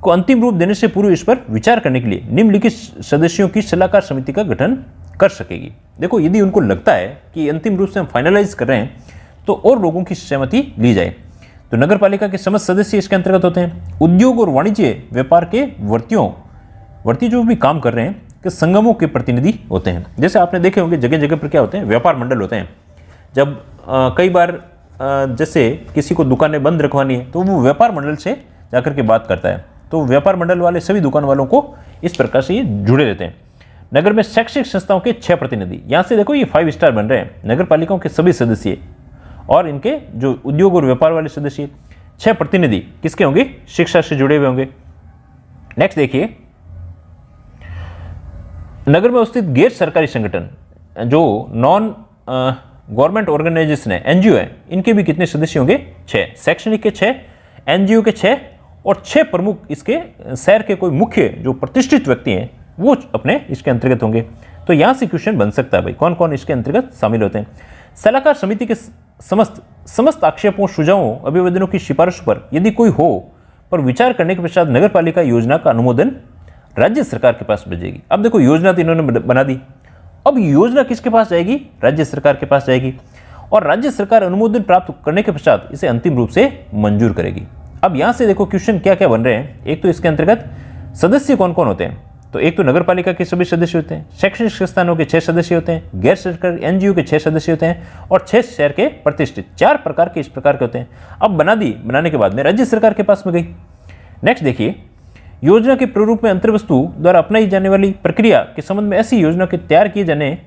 को अंतिम रूप देने से पूर्व इस पर विचार करने के लिए निम्नलिखित सदस्यों की सलाहकार समिति का गठन कर सकेगी। देखो, यदि उनको लगता है कि अंतिम रूप से हम फाइनलाइज कर रहे हैं तो और लोगों की सहमति ली जाए। तो नगर पालिका के समस्त सदस्य इसके अंतर्गत होते हैं। उद्योग और वाणिज्य व्यापार के वर्ती जो भी काम कर रहे हैं के संगमों के प्रतिनिधि होते हैं। जैसे आपने देखे होंगे जगह जगह पर क्या होते हैं, व्यापार मंडल होते हैं। जब कई बार जैसे किसी को दुकानें बंद रखवानी है तो वो व्यापार मंडल से जाकर के बात करता है, तो व्यापार मंडल वाले सभी दुकान वालों को इस प्रकार से ये जुड़े रहते हैं। नगर में शैक्षिक संस्थाओं के 6 प्रतिनिधि, यहाँ से देखो ये 5 स्टार बन रहे हैं। नगर पालिकाओं के सभी सदस्य और इनके जो उद्योग और व्यापार वाले सदस्य 6 प्रतिनिधि किसके होंगे, शिक्षा से जुड़े हुए होंगे। नेक्स्ट देखिए, नगर में उपस्थित गैर सरकारी संगठन जो नॉन गवर्नमेंट ऑर्गेनाइजेशन है, एनजीओ है, इनके भी कितने सदस्य होंगे, 6। शैक्षणिक के 6, एनजीओ के 6 और 6 प्रमुख इसके शहर के कोई मुख्य जो प्रतिष्ठित व्यक्ति हैं वो अपने इसके अंतर्गत होंगे। तो यहां से क्वेश्चन बन सकता है भाई कौन कौन इसके अंतर्गत शामिल होते हैं। सलाहकार समिति के समस्त आक्षेपों, सुझावों, अभिवेदनों की सिफारिश पर यदि कोई हो पर विचार करने के पश्चात नगर पालिका योजना का अनुमोदन राज्य सरकार के पास भेजेगी। अब देखो, योजना तो इन्होंने बना दी, अब योजना किसके पास जाएगी, राज्य सरकार के पास जाएगी और राज्य सरकार अनुमोदन प्राप्त करने के पश्चात इसे अंतिम रूप से मंजूर करेगी। अब यहां से देखो क्वेश्चन क्या क्या बन रहे हैं। एक तो इसके अंतर्गत सदस्य कौन कौन होते हैं, तो एक तो नगर पालिका के सभी सदस्य होते हैं, शैक्षणिक संस्थानों के 6 सदस्य होते हैं, गैर सरकारी एनजीओ के 6 सदस्य होते हैं और 6 शहर के प्रतिष्ठित 4 प्रकार के इस प्रकार के होते हैं। अब बनाने के बाद में राज्य सरकार के पास में गई। नेक्स्ट देखिए, योजना के प्रारूप में अंतर्वस्तु द्वारा अपनाई जाने वाली प्रक्रिया के संबंध में ऐसी योजना के तैयार किए जाने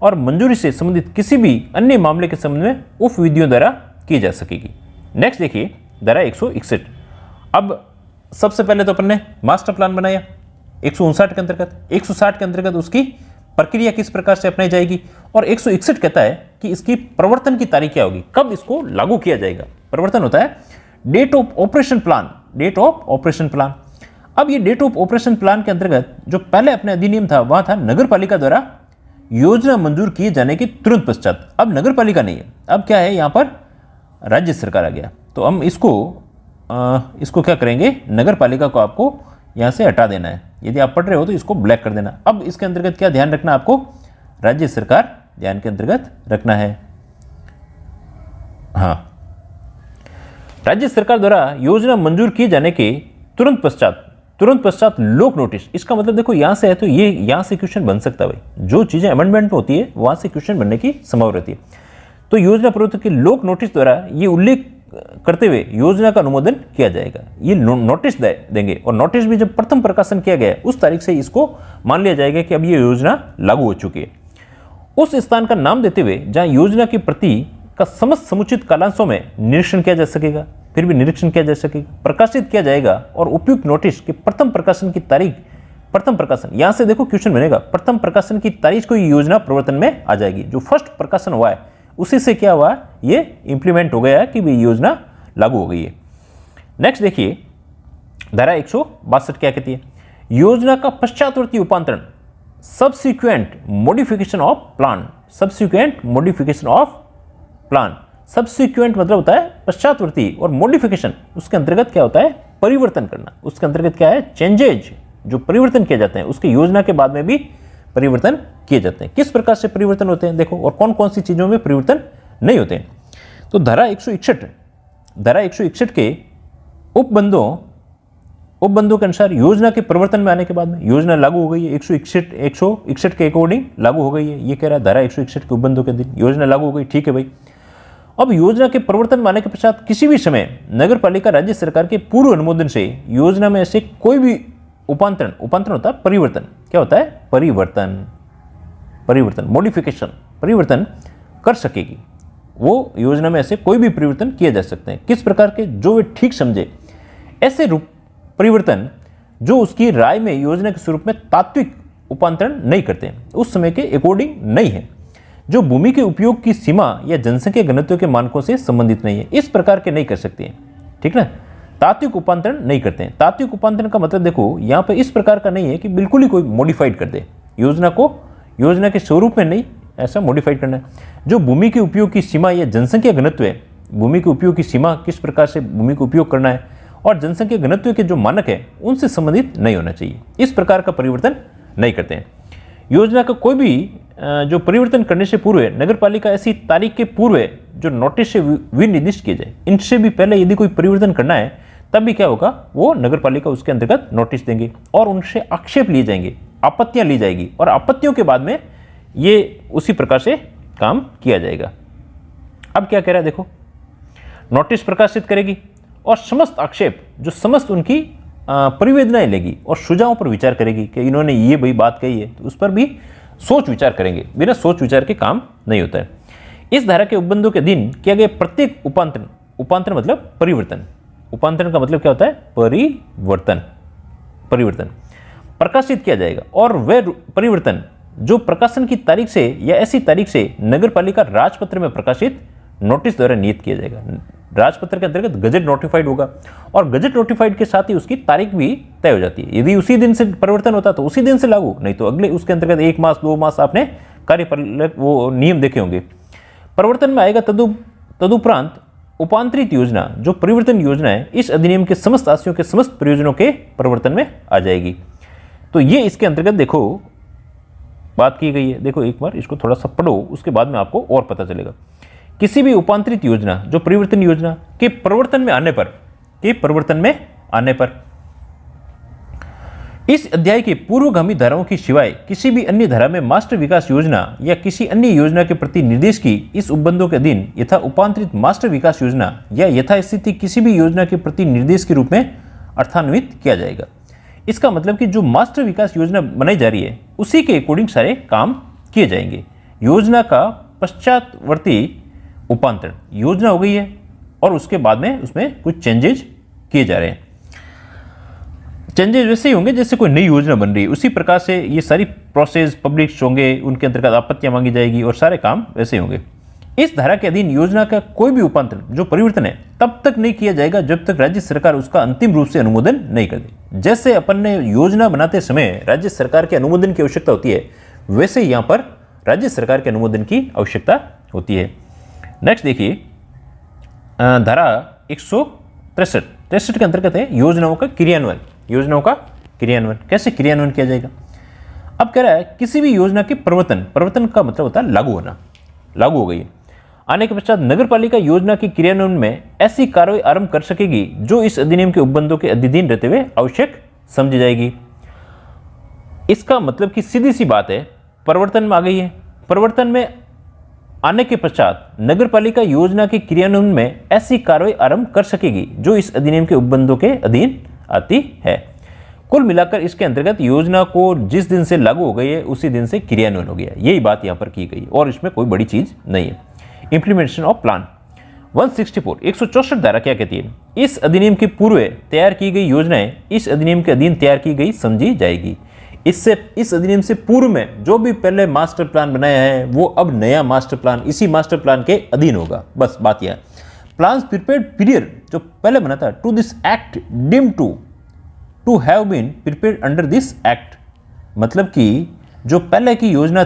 और मंजूरी से संबंधित किसी भी अन्य मामले के संबंध में उप विधियों द्वारा की जा सकेगी। नेक्स्ट देखिए, धारा 161। अब सबसे पहले तो अपन ने मास्टर प्लान बनाया 159 के अंतर्गत, 160 के अंतर्गत उसकी प्रक्रिया किस प्रकार से अपनाई जाएगी और 161 कहता है कि इसकी प्रवर्तन की तारीख क्या होगी, कब इसको लागू किया जाएगा। प्रवर्तन होता है date of operation plan, date of operation plan. अब ये डेट ऑफ ऑपरेशन प्लान के अंतर्गत जो पहले अपने अधिनियम था वहां था नगर पालिका द्वारा योजना मंजूर किए जाने के तुरंत पश्चात। अब नगर पालिका नहीं है, अब क्या है, यहां पर राज्य सरकार आ गया। तो हम इसको क्या करेंगे, नगर पालिका को आपको यहां से हटा देना है। यदि आप पढ़ रहे हो तो इसको ब्लैक कर देना। अब इसके अंतर्गत क्या ध्यान रखना आपको, राज्य सरकार ध्यान के अंतर्गत रखना है। हाँ, राज्य सरकार द्वारा योजना मंजूर किए जाने के तुरंत पश्चात लोक नोटिस। इसका मतलब देखो यहां से है तो ये यहां से क्वेश्चन बन सकता है भाई, जो चीजें अमेंडमेंट में होती है वहां से क्वेश्चन बनने की संभावना रहती है। तो योजना प्रवर्तक के लोक नोटिस द्वारा ये उल्लेख करते हुए योजना का अनुमोदन किया जाएगा। ये नोटिस देंगे और नोटिस भी जब प्रथम प्रकाशन किया गया उस तारीख से इसको मान लिया जाएगा कि अब ये योजना लागू हो चुकी है। उस स्थान का नाम देते हुए जहां योजना की प्रति का समस्त समुचित कालांशों में निरीक्षण किया जा सकेगा, फिर भी निरीक्षण किया जा सकेगा, प्रकाशित किया जाएगा और उपयुक्त नोटिस के प्रथम प्रकाशन की तारीख, प्रथम प्रकाशन यहां से देखो क्वेश्चन बनेगा, प्रथम प्रकाशन की तारीख को योजना प्रवर्तन में आ जाएगी। जो फर्स्ट प्रकाशन हुआ है उसी से क्या हुआ, ये इंप्लीमेंट हो गया कि योजना लागू हो गई है। नेक्स्ट देखिए, धारा 162 क्या कहती है, योजना का पश्चातवर्ती रूपांतरण, subsequent modification of plan, subsequent modification of plan. Subsequent मतलब होता है पश्चातवर्ती और मॉडिफिकेशन उसके अंतर्गत क्या होता है, परिवर्तन करना। उसके अंतर्गत क्या है, चेंजेज, जो परिवर्तन किए जाते हैं उसके योजना के बाद में भी परिवर्तन किए जाते हैं। किस प्रकार से परिवर्तन होते हैं देखो, और कौन कौन सी चीजों में परिवर्तन नहीं होते हैं। तो धारा 161 के उपबंधों के अनुसार योजना के परिवर्तन में आने के बाद में योजना लागू हो गई है। 161 के अकॉर्डिंग लागू हो गई है, ये कह रहा है धारा 161 के उपबंधों के दिन योजना लागू हो गई, ठीक है भाई। अब योजना के परिवर्तन में आने के पश्चात किसी भी समय नगर पालिका राज्य सरकार के पूर्व अनुमोदन से योजना में ऐसे कोई भी उपांतरण होता है परिवर्तन, क्या होता है, परिवर्तन मॉडिफिकेशन, परिवर्तन कर सकेगी। वो योजना में ऐसे कोई भी परिवर्तन किए जा सकते हैं। किस प्रकार के, जो वे ठीक समझे ऐसे परिवर्तन जो उसकी राय में योजना के स्वरूप में तात्विक उपांतरण नहीं करते, उस समय के अकॉर्डिंग नहीं है, जो भूमि के उपयोग की सीमा या जनसंख्या घनत्व के मानकों से संबंधित नहीं है, इस प्रकार के नहीं कर सकते हैं, ठीक ना। तात्विक उपांतरण नहीं करते हैं। तात्विक उपांतरण का मतलब देखो यहाँ पे इस प्रकार का नहीं है कि बिल्कुल ही कोई मॉडिफाइड कर दे योजना को, योजना के स्वरूप में नहीं ऐसा मॉडिफाइड करना है। जो भूमि के उपयोग की सीमा या जनसंख्या घनत्व है भूमि के उपयोग की सीमा किस प्रकार से भूमि का उपयोग करना है, और जनसंख्या घनत्व के जो मानक है उनसे संबंधित नहीं होना चाहिए। इस प्रकार का परिवर्तन नहीं करते हैं। योजना का कोई भी जो परिवर्तन करने से पूर्व नगर पालिका ऐसी तारीख के पूर्व जो नोटिस से विनिर्दिष्ट किए जाए, इनसे भी पहले यदि कोई परिवर्तन करना है तब भी क्या होगा, वो नगर पालिका उसके अंतर्गत नोटिस देंगे और उनसे आक्षेप लिए जाएंगे, आपत्तियां ली जाएगी, और आपत्तियों के बाद में ये उसी प्रकार से काम किया जाएगा। अब क्या कह रहा है देखो, नोटिस प्रकाशित करेगी और समस्त आक्षेप जो समस्त उनकी परिवेदनाएं लेगी और सुझावों पर विचार करेगी कि इन्होंने ये भाई बात कही है, तो उस पर भी सोच विचार करेंगे। बिना सोच विचार के काम नहीं होता है। इस धारा के उपबंधों के अधीन किया गया प्रत्येक उपांतरण, उपांतरण मतलब परिवर्तन, उपांतरण का मतलब क्या होता है, परिवर्तन, परिवर्तन प्रकाशित किया जाएगा, और वह परिवर्तन जो प्रकाशन की तारीख से या ऐसी तारीख से नगर पालिका राजपत्र में प्रकाशित नोटिस द्वारा नियत किया जाएगा। राजपत्र के अंतर्गत गजट नोटिफाइड होगा, और गजट नोटिफाइड के साथ ही उसकी तारीख भी तय हो जाती है। यदि उसी दिन से परिवर्तन होता तो उसी दिन से लागू, नहीं तो अगले उसके अंतर्गत 1 मास 2 मास आपने कार्य पर वो नियम देखे होंगे। परिवर्तन में आएगा तदुपरांत उपांतरित योजना, जो परिवर्तन योजना है इस अधिनियम के समस्त आशयों के समस्त प्रयोजनों के परिवर्तन में आ जाएगी। तो ये इसके अंतर्गत देखो बात की गई है। देखो एक बार इसको थोड़ा सा पढ़ो, उसके बाद में आपको और पता चलेगा। किसी भी उपांतरित योजना जो परिवर्तन योजना के परिवर्तन में आने पर इस अध्याय के पूर्वगामी धाराओं की सिवाय किसी भी अन्य धारा में मास्टर विकास योजना या किसी अन्य योजना के प्रति निर्देश की इस उपबंधों के अधीन यथा उपांतरित मास्टर विकास योजना या यथास्थिति किसी भी योजना के प्रति निर्देश के रूप में अर्थान्वित किया जाएगा। इसका मतलब कि जो मास्टर विकास योजना बनाई जा रही है उसी के अकॉर्डिंग सारे काम किए जाएंगे। योजना का पश्चातवर्ती उपांतरण, योजना हो गई है और उसके बाद में उसमें कुछ चेंजेज किए जा रहे हैं। चेंजेज वैसे ही होंगे जैसे कोई नई योजना बन रही है, उसी प्रकार से ये सारी प्रोसेस पब्लिश होंगे, उनके अंतर्गत आपत्तियां मांगी जाएगी और सारे काम वैसे ही होंगे। इस धारा के अधीन योजना का कोई भी उपांतरण जो परिवर्तन है तब तक नहीं किया जाएगा जब तक राज्य सरकार उसका अंतिम रूप से अनुमोदन नहीं कर दे। जैसे अपन ने योजना बनाते समय राज्य सरकार के अनुमोदन की आवश्यकता होती है, वैसे यहाँ पर राज्य सरकार के अनुमोदन की आवश्यकता होती है। नेक्स्ट देखिए धारा 163 के अंतर्गत है योजनाओं का क्रियान्वयन। योजनाओं का क्रियान्वयन कैसे क्रियान्वयन किया जाएगा? अब कह रहा है किसी भी योजना के परिवर्तन का मतलब होता है लागू होना, लागू हो गई आने के पश्चात नगर पालिका योजना के क्रियान्वयन में ऐसी कार्रवाई आरंभ कर सकेगी जो इस अधिनियम के उपबंधों के अधीन रहते हुए आवश्यक समझी जाएगी। इसका मतलब कि सीधी सी बात है, परिवर्तन में आ गई है, परिवर्तन में आने के पश्चात नगर पालिका योजना के क्रियान्वयन में ऐसी कार्रवाई आरंभ कर सकेगी जो इस अधिनियम के उपबंधों के अधीन आती है। कुल मिलाकर इसके अंतर्गत योजना को जिस दिन से लागू हो गई है उसी दिन से क्रियान्वयन हो गया, यही बात यहाँ पर की गई और इसमें कोई बड़ी चीज नहीं है। इंप्लीमेंटेशन ऑफ प्लान 164 धारा क्या कहती है? इस अधिनियम के पूर्व तैयार की गई योजनाएं इस अधिनियम के अधीन तैयार की गई समझी जाएगी। इस अधिनियम से पूर्व में जो भी पहले मास्टर प्लान बनाया है वो अब नया मास्टर प्लान इसी मास्टर प्लान के अधीन होगा। बस बात यह है। प्लान्स प्रिपेयर्ड पीरियड जो पहले बना था to this act deemed to have been prepared under this act, मतलब कि जो पहले की योजना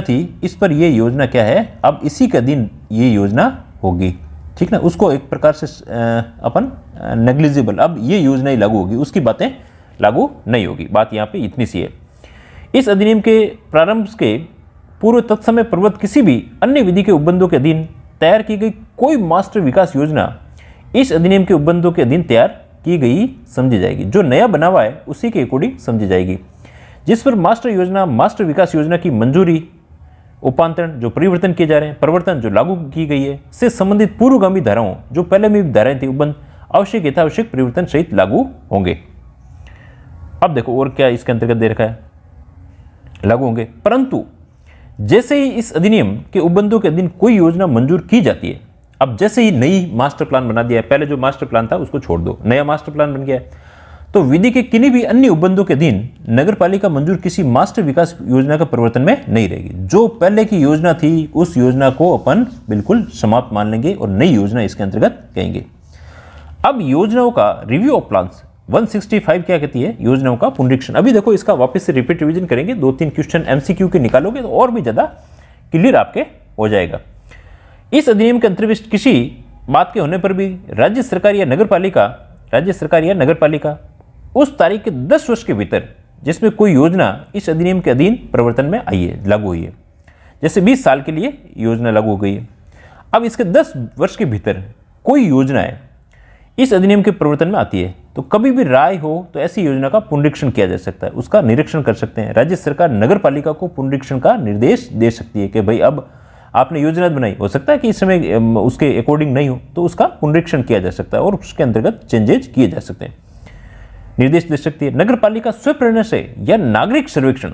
थी इस पर ये योजना क्या है, अब इसी के अधीन ये योजना होगी। ठीक ना, उसको एक प्रकार से अपन नेग्लिजिबल, अब ये योजना ही लागू होगी, उसकी बातें लागू नहीं होगी। बात यहाँ पे इतनी सी है। इस अधिनियम के प्रारंभ के पूर्व तत्समय प्रवृत्त किसी भी अन्य विधि के उपबंधों के अधीन तैयार की गई कोई मास्टर विकास योजना इस अधिनियम के उपबंधों के अधीन तैयार की गई समझी जाएगी। जो नया बना हुआ है उसी के अकॉर्डिंग समझी जाएगी। जिस पर मास्टर विकास योजना की मंजूरी, उपांतरण जो परिवर्तन किए जा रहे हैं, परिवर्तन जो लागू की गई है से संबंधित पूर्वगामी धाराओं जो पहले में धाराएं थी उपबंध आवश्यक यथावश्यक परिवर्तन सहित लागू होंगे। अब देखो और क्या इसके अंतर्गत दे रखा है, लागू होंगे। परंतु जैसे ही इस अधिनियम के उपबंधों के अधीन कोई योजना मंजूर की जाती है, अब जैसे ही नई मास्टर प्लान बना दिया है, पहले जो मास्टर प्लान था उसको छोड़ दो, नया मास्टर प्लान बन गया है, तो विधि के किन्हीं भी अन्य उपबंधों के अधीन नगर पालिका मंजूर किसी मास्टर विकास योजना का परिवर्तन में नहीं रहेगी। जो पहले की योजना थी उस योजना को अपन बिल्कुल समाप्त मान लेंगे और नई योजना इसके अंतर्गत कहेंगे। अब योजनाओं का रिव्यू ऑफ प्लान्स 165 क्या कहती है? योजनाओं का पुनरीक्षण। अभी देखो इसका वापस से रिपीट रिवीजन करेंगे, 2-3 क्वेश्चन एमसीक्यू के निकालोगे तो और भी ज्यादा क्लियर आपके हो जाएगा। इस अधिनियम के अंतर्गत किसी बात के होने पर भी राज्य सरकार या नगर पालिका उस तारीख के 10 वर्ष के भीतर जिसमें कोई योजना इस अधिनियम के अधीन प्रवर्तन में आई है, लागू हुई है, जैसे 20 साल के लिए योजना लागू हो गई है, अब इसके 10 वर्ष के भीतर कोई योजना है इस अधिनियम के प्रवर्तन में आती है, तो कभी भी राय हो तो ऐसी योजना का पुनरीक्षण किया जा सकता है, उसका निरीक्षण कर सकते हैं। राज्य सरकार नगर पालिका को पुनरीक्षण का निर्देश दे सकती है कि भाई अब आपने योजना बनाई, हो सकता है कि इस समय उसके अकॉर्डिंग नहीं हो, तो उसका पुनरीक्षण किया जा सकता है और उसके अंतर्गत चेंजेज किए जा सकते हैं, निर्देश दे सकती है। नगर पालिका स्वप्रेरणा से या नागरिक सर्वेक्षण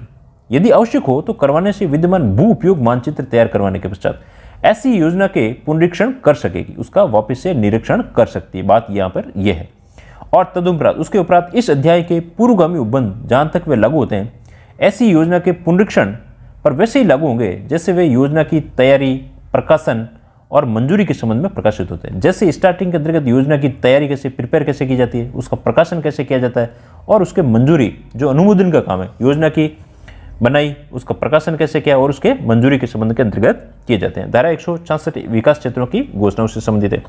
यदि आवश्यक हो तो करवाने से विद्यमान भू उपयोग मानचित्र तैयार करवाने के पश्चात ऐसी योजना के पुनरीक्षण कर सकेगी, उसका वापस से निरीक्षण कर सकती है। बात यहाँ पर यह है। और तदुपरांत उसके उपरांत इस अध्याय के पूर्वगामी उपबंध जहां तक वे लागू होते हैं ऐसी योजना के पुनरीक्षण पर वैसे ही लागू होंगे जैसे वे योजना की तैयारी, प्रकाशन और मंजूरी के संबंध में प्रकाशित होते हैं। जैसे स्टार्टिंग के अंतर्गत योजना की तैयारी कैसे की जाती है, उसका प्रकाशन कैसे किया जाता है और उसके मंजूरी जो अनुमोदन का काम है, योजना की बनाई उसका प्रकाशन कैसे किया और उसके मंजूरी के संबंध के अंतर्गत किए जाते हैं। धारा 166 विकास क्षेत्रों की घोषणाओं से संबंधित है।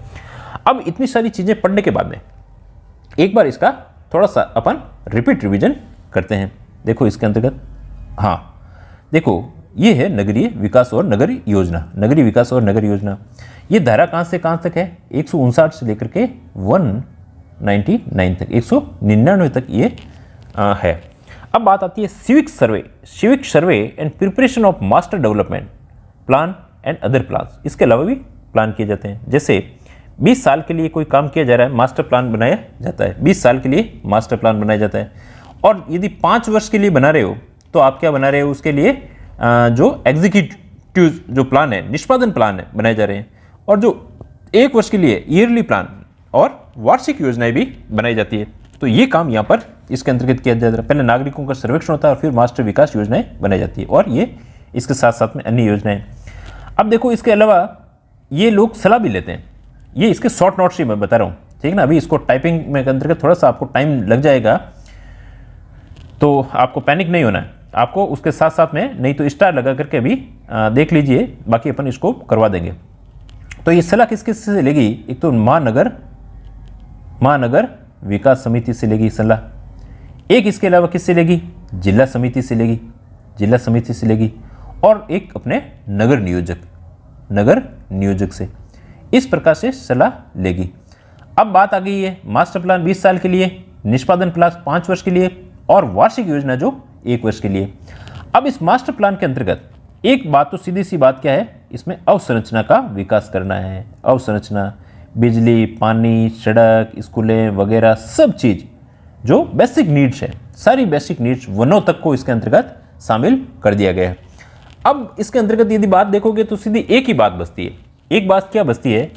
अब इतनी सारी चीजें पढ़ने के बाद में एक बार इसका थोड़ा सा अपन रिपीट रिवीजन करते हैं। देखो इसके अंतर्गत, हाँ देखो ये है नगरीय विकास और नगर योजना। नगरीय विकास और नगर योजना ये धारा कहाँ से कहाँ तक है, 159 से लेकर के 199 तक, 199 तक ये है। अब बात आती है civic survey and preparation of master development plan and other plan. इसके अलावा भी प्लान किए जाते हैं। जैसे 20 साल के लिए कोई काम किया जा रहा है, मास्टर प्लान बनाया जाता है, 20 साल के लिए मास्टर प्लान बनाया जाता है। और यदि 5 वर्ष के लिए बना रहे हो तो आप क्या बना रहे हो, उसके लिए जो एग्जीक्यूटिव जो प्लान है, निष्पादन प्लान है बनाए जा रहे हैं। और जो 1 वर्ष के लिए ईयरली प्लान और वार्षिक योजनाएं भी बनाई जाती है। तो ये काम यहाँ पर इसके अंतर्गत किया जा रहा है। पहले नागरिकों का सर्वेक्षण होता है और फिर मास्टर विकास योजनाएं बनाई जाती है और ये इसके साथ साथ में अन्य योजनाएं। अब देखो इसके अलावा ये लोग सलाह भी लेते हैं। ये इसके शॉर्ट नोट्स ही मैं बता रहा हूँ, ठीक है ना। अभी इसको टाइपिंग में अंतर्गत थोड़ा सा आपको टाइम लग जाएगा, तो आपको पैनिक नहीं होना है। आपको उसके साथ साथ में नहीं तो स्टार लगा करके अभी देख लीजिए, बाकी अपन इसको करवा देंगे। तो ये सलाह किस किस से लेगी, एक तो महानगर विकास समिति से लेगी सलाह, एक इसके अलावा किससे लेगी, जिला समिति से लेगी, और एक अपने नगर नियोजक से। इस प्रकार से सलाह लेगी। अब बात आ गई है मास्टर प्लान 20 साल के लिए, निष्पादन प्लान 5 वर्ष के लिए और वार्षिक योजना जो 1 वर्ष के लिए। अब इस मास्टर प्लान के अंतर्गत एक बात तो सीधी सी बात क्या है, इसमें अवसंरचना का विकास करना है। अवसंरचना, बिजली, पानी, सड़क, स्कूलें वगैरह सब चीज जो बेसिक नीड्स है, सारी बेसिक नीड्स वनों तक को इसके अंतर्गत शामिल कर दिया गया है। अब इसके अंतर्गत यदि बात देखोगे तो सीधी एक ही बात बचती है। एक बात क्या बचती है,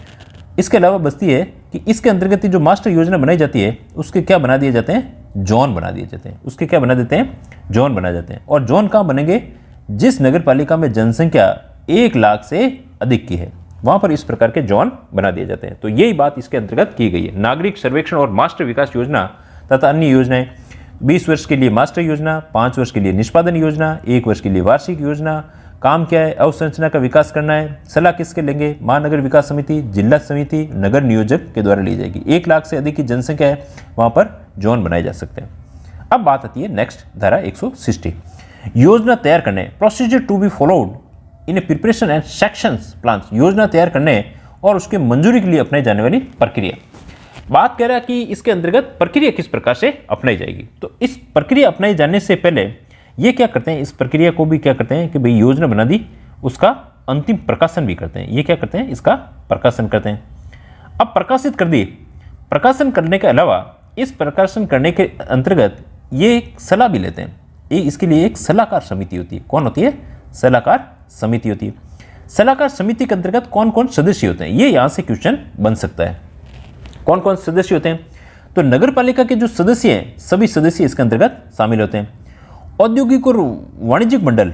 इसके अलावा बचती है कि इसके अंतर्गत जो मास्टर योजना बनाई जाती है उसके क्या बना दिए जाते हैं, जोन बना दिए जाते हैं। उसके क्या बना देते हैं, जोन बना जाते हैं। और जोन कहाँ बनेंगे, जिस नगर पालिका में जनसंख्या 1 लाख से अधिक की है वहां पर इस प्रकार के जोन बना दिए जाते हैं। तो यही बात इसके अंतर्गत की गई है। नागरिक सर्वेक्षण और मास्टर विकास योजना तथा अन्य योजनाएं, 20 वर्ष के लिए मास्टर योजना, 5 वर्ष के लिए निष्पादन योजना, 1 वर्ष के लिए वार्षिक योजना। काम क्या है, अवसंरचना का विकास करना है। सलाह किसके लेंगे, महानगर विकास समिति, जिला समिति, नगर नियोजक के द्वारा ली जाएगी। 1 लाख से अधिक की जनसंख्या है वहां पर जोन बनाए जा सकते हैं। अब बात आती है नेक्स्ट धारा 160, योजना तैयार करने, procedure to be followed in a preparation and sections plans. योजना तैयार करने और उसके मंजूरी के लिए अपनाई जाने वाली प्रक्रिया। बात कह रहा है कि इसके अंतर्गत प्रक्रिया किस प्रकार से अपनाई जाएगी। तो इस प्रक्रिया अपनाई जाने से पहले ये क्या करते हैं, इस प्रक्रिया को भी क्या करते हैं कि भाई योजना बना दी, उसका अंतिम प्रकाशन भी करते हैं। ये क्या करते हैं, इसका प्रकाशन करते हैं। अब प्रकाशित कर दी, प्रकाशन करने के अलावा इस प्रकाशन करने के अंतर्गत ये एक सलाह भी लेते हैं। ये इसके लिए एक सलाहकार समिति होती है। कौन होती है, सलाहकार समिति होती है। सलाहकार समिति के अंतर्गत कौन कौन सदस्य होते हैं, ये यहां से क्वेश्चन बन सकता है। कौन कौन सदस्य होते हैं, तो नगर पालिका के जो सदस्य हैं सभी सदस्य इसके अंतर्गत शामिल होते हैं। औद्योगिक और वाणिज्यिक मंडल,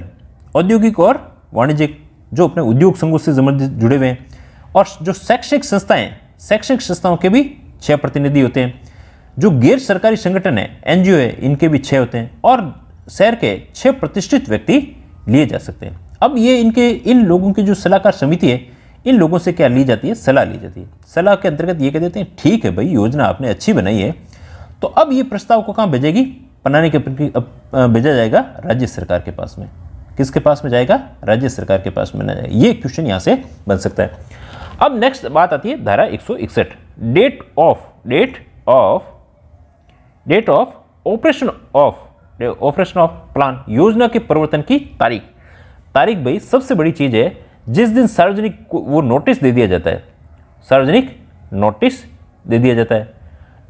औद्योगिक और वाणिज्यिक जो अपने उद्योग संघों से जुड़े हुए हैं, और जो शैक्षणिक संस्थाएं, शैक्षणिक संस्थाओं के भी 6 प्रतिनिधि होते हैं। जो गैर सरकारी संगठन है, एनजीओ है, इनके भी 6 होते हैं। और शहर के 6 प्रतिष्ठित व्यक्ति लिए जा सकते हैं। अब ये इन लोगों की जो सलाहकार समिति है, इन लोगों से क्या ली जाती है, सलाह ली जाती है। सलाह के अंतर्गत ये कह देते हैं ठीक है भाई, योजना आपने अच्छी बनाई है, तो अब ये प्रस्ताव को कहाँ भेजेगी, बनाने के भेजा जाएगा राज्य सरकार के पास में। किसके पास में जाएगा, राज्य सरकार के पास में ना जाएगा। ये क्वेश्चन यहाँ से बन सकता है। अब नेक्स्ट बात आती है धारा 161, date of operation of plan, योजना के परिवर्तन की तारीख भाई सबसे बड़ी चीज है। जिस दिन सार्वजनिक वो नोटिस दे दिया जाता है, सार्वजनिक नोटिस दे दिया जाता है,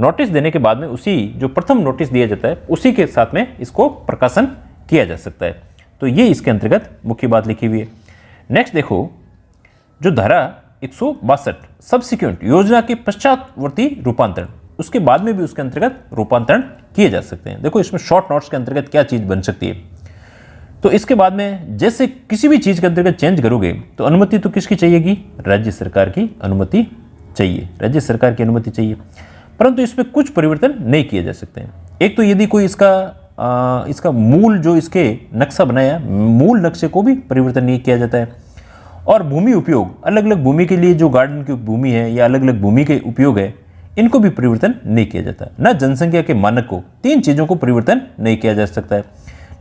नोटिस देने के बाद में उसी जो प्रथम नोटिस दिया जाता है उसी के साथ में इसको प्रकाशन किया जा सकता है। तो ये इसके अंतर्गत मुख्य बात लिखी हुई है। नेक्स्ट देखो, जो धारा 162 सब्सिक्वेंट, योजना के पश्चातवर्ती रूपांतरण, उसके बाद में भी उसके अंतर्गत रूपांतरण किए जा सकते हैं। देखो इसमें शॉर्ट नोट्स के अंतर्गत क्या चीज बन सकती है, तो इसके बाद में जैसे किसी भी चीज के अंतर्गत चेंज करोगे तो अनुमति तो किसकी चाहिएगी, राज्य सरकार की अनुमति चाहिए, राज्य सरकार की अनुमति चाहिए। परंतु इसमें कुछ परिवर्तन नहीं किए जा सकते हैं। एक तो यदि कोई इसका मूल जो इसके नक्शा बनाया, मूल नक्शे को भी परिवर्तन नहीं किया जाता है। और भूमि उपयोग, अलग अलग भूमि के लिए जो गार्डन की भूमि है या अलग अलग भूमि के उपयोग है, इनको भी परिवर्तन नहीं किया जाता। ना जनसंख्या के मानक को, तीन चीजों को परिवर्तन नहीं किया जा सकता है।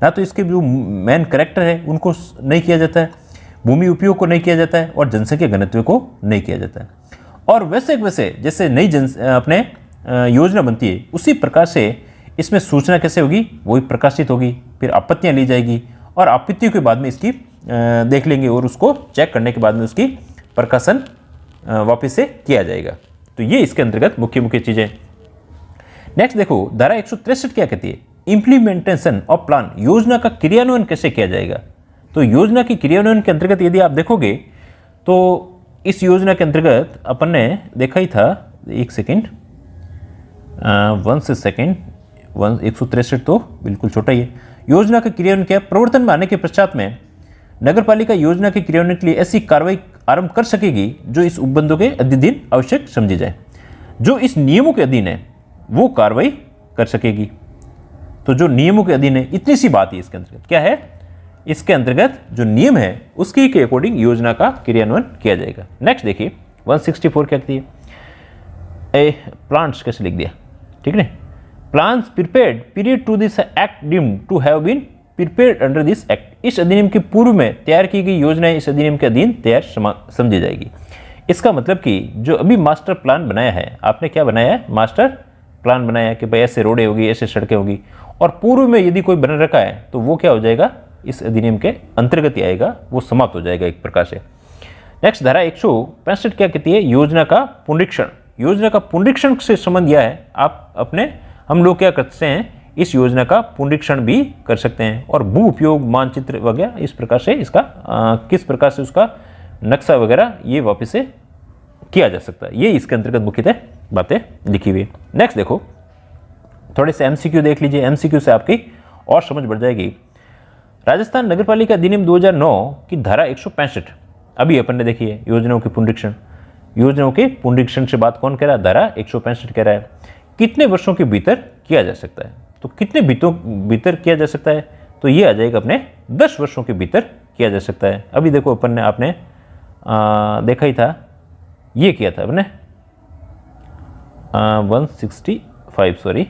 ना तो इसके जो मेन कैरेक्टर है उनको नहीं किया जाता है, भूमि उपयोग को नहीं किया जाता है, और जनसंख्या घनत्व को नहीं किया जाता है। और वैसे जैसे नई अपने योजना बनती है उसी प्रकार से इसमें सूचना कैसे होगी, वही प्रकाशित होगी, फिर आपत्तियां ली जाएगी और आपत्तियों के बाद में इसकी देख लेंगे और उसको चेक करने के बाद में उसकी प्रकाशन वापस से किया जाएगा। तो ये इसके अंतर्गत मुख्य चीजें। नेक्स्ट देखो, धारा 163 क्या कहती है, इंप्लीमेंटेशन ऑफ प्लान, योजना का क्रियान्वयन कैसे किया जाएगा। तो योजना की क्रियान्वयन के अंतर्गत यदि आप देखोगे तो इस योजना के अंतर्गत अपन ने देखा ही था, एक सेकेंड, 163 तो बिल्कुल छोटा ही है। योजना का क्रियान्वयन क्या, प्रवर्तन में आने के पश्चात में नगरपालिका योजना के क्रियान्वयन के लिए ऐसी कार्रवाई आरंभ कर सकेगी जो इस उपबंधों के अधीन आवश्यक समझी जाए। जो इस नियमों के अधीन है वो कार्रवाई कर सकेगी। तो जो नियमों के अधीन है, इतनी सी बात है इसके अंतर्गत। क्या है, इसके अंतर्गत जो नियम है उसकी के अकॉर्डिंग योजना का क्रियान्वयन किया जाएगा। नेक्स्ट देखिए 164 क्या कहती है, प्लान्स कैसे लिख दिया, ठीक है, plans prepared period to this act deemed to have been prepared under this act, इस अधिनियम के पूर्व में तैयार की गई योजनाएं इस अधिनियम के अधीन तैयार समझी जाएगी। इसका मतलब कि जो अभी मास्टर प्लान बनाया है, आपने क्या बनाया है, मास्टर प्लान बनाया है कि भाई ऐसे रोडें होगी, ऐसे सड़कें होगी, और पूर्व में यदि कोई बना रखा है तो वो क्या हो जाएगा, इस अधिनियम के अंतर्गत ही आएगा, वो समाप्त हो जाएगा एक प्रकार से। नेक्स्ट धारा 165 क्या कहती है, योजना का पुनरीक्षण। योजना का पुनरीक्षण से संबंध यह है, हम लोग क्या करते हैं, इस योजना का पुनरीक्षण भी कर सकते हैं और भू उपयोग मानचित्र वगैरह इस प्रकार से इसका किस प्रकार से उसका नक्शा वगैरह ये वापस से किया जा सकता है। ये इसके अंतर्गत मुख्यतः बातें लिखी हुई है। नेक्स्ट देखो, थोड़े से एमसीक्यू देख लीजिए, एमसीक्यू से आपकी और समझ बढ़ जाएगी। राजस्थान नगरपालिका अधिनियम 2009 की धारा 165 अभी अपन ने देखी है, योजनाओं के पुनरीक्षण। योजनाओं के पुनरीक्षण से बात कौन कह रहा है, धारा 165 कह रहा है कितने वर्षों के भीतर किया जा सकता है। तो कितने भीतर किया जा सकता है, तो ये आ जाएगा अपने 10 वर्षों के भीतर किया जा सकता है। अभी देखो अपन ने आपने देखा ही था, ये किया था अपने 165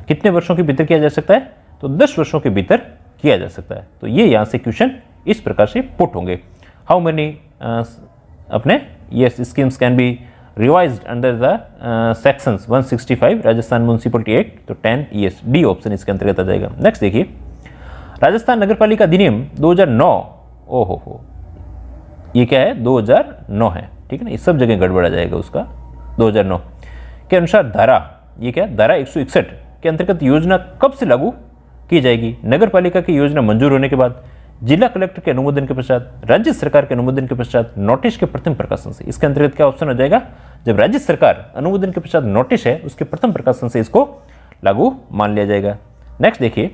कितने वर्षों के भीतर किया जा सकता है, तो 10 वर्षों के भीतर किया जा सकता है। तो ये यहाँ से क्वेश्चन इस प्रकार से पुट होंगे, हाउ मेनी अपने yes schemes can be revised under the sections 165 Rajasthan municipality act, तो 10 years, डी ऑप्शन इसके अंतर्गत आ जाएगा। नेक्स्ट देखिए, राजस्थान नगरपालिका अधिनियम 2009, ओहो ये क्या है, 2009 है, ठीक है ना, इस सब जगह गड़बड़ आ जाएगा उसका। 2009 के अनुसार धारा, ये क्या, धारा 161 के अंतर्गत योजना कब से लागू की जाएगी, नगरपालिका की योजना मंजूर होने के बाद, जिला कलेक्टर के अनुमोदन के पश्चात, राज्य सरकार के अनुमोदन के पश्चात, नोटिस के प्रथम प्रकाशन से। इसके अंतर्गत क्या ऑप्शन हो जाएगा, जब राज्य सरकार अनुमोदन के पश्चात नोटिस है उसके प्रथम प्रकाशन से इसको लागू मान लिया जाएगा। नेक्स्ट देखिए,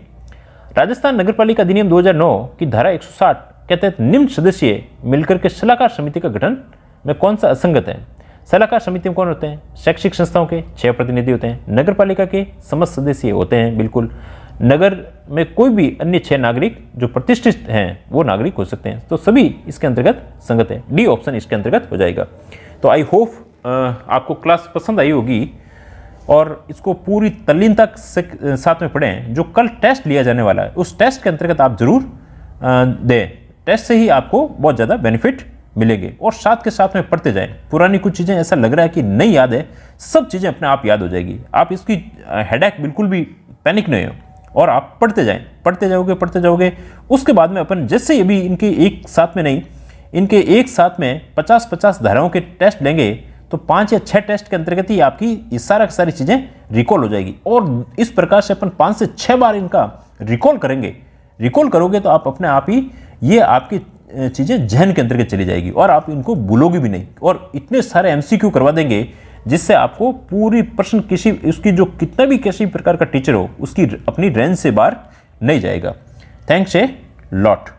राजस्थान नगरपालिका अधिनियम 2009 की धारा 160 के तहत निम्न सदस्यीय मिलकर के सलाहकार समिति का गठन में कौन सा असंगत है। सलाहकार समिति में कौन होते हैं, शैक्षिक संस्थाओं के 6 प्रतिनिधि होते हैं, नगरपालिका के समस्त सदस्य होते हैं बिल्कुल, नगर में कोई भी अन्य 6 नागरिक जो प्रतिष्ठित हैं वो नागरिक हो सकते हैं। तो सभी इसके अंतर्गत संगत है, डी ऑप्शन इसके अंतर्गत हो जाएगा। तो आई होप आपको क्लास पसंद आई होगी और इसको पूरी तल्लीनता से साथ में पढ़ें। जो कल टेस्ट लिया जाने वाला है उस टेस्ट के अंतर्गत आप जरूर दें। टेस्ट से ही आपको बहुत ज़्यादा बेनिफिट मिलेंगे और साथ के साथ में पढ़ते जाएं। पुरानी कुछ चीज़ें ऐसा लग रहा है कि नहीं याद है, सब चीज़ें अपने आप याद हो जाएगी। आप इसकी हेडेक बिल्कुल भी पैनिक नहीं हो और आप पढ़ते जाएं, पढ़ते जाओगे। उसके बाद में अपन जैसे अभी इनके एक साथ में नहीं, इनके एक साथ में 50-50 धाराओं के टेस्ट लेंगे तो 5 या 6 टेस्ट के अंतर्गत ही आपकी ये सारी चीज़ें रिकॉल हो जाएगी। और इस प्रकार से अपन 5 से 6 बार इनका रिकॉल करोगे तो आप अपने आप ही ये आपकी चीज़ें जहन के अंतर्गत चली जाएगी और आप इनको भूलोगे भी नहीं। और इतने सारे एमसीक्यू करवा देंगे जिससे आपको पूरी प्रश्न किसी उसकी जो कितना भी किसी प्रकार का टीचर हो उसकी अपनी रेंज से बाहर नहीं जाएगा। Thanks a lot.